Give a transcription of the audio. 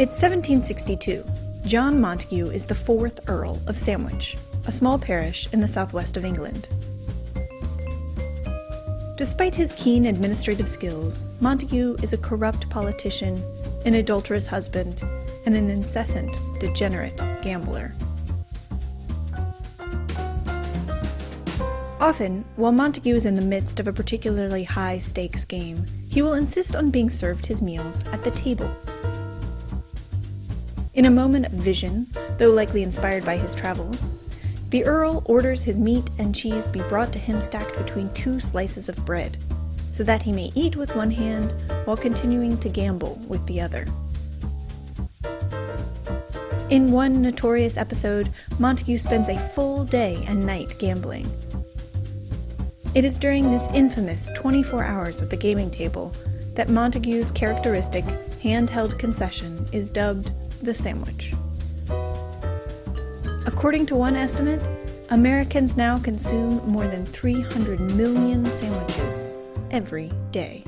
It's 1762. John Montagu is the 4th Earl of Sandvîç, a small parish in the southwest of England. Despite his keen administrative skills, Montagu is a corrupt politician, an adulterous husband, and an incessant, degenerate gambler. Often, while Montagu is in the midst of a particularly high-stakes game, he will insist on being served his meals at the table. In a moment of vision, though likely inspired by his travels, the Earl orders his meat and cheese be brought to him stacked between 2 slices of bread, so that he may eat with one hand while continuing to gamble with the other. In one notorious episode, Montagu spends a full day and night gambling. It is during this infamous 24 hours at the gaming table that Montagu's characteristic handheld concession is dubbed the sandwich. According to one estimate, Americans now consume more than 300 million sandwiches every day.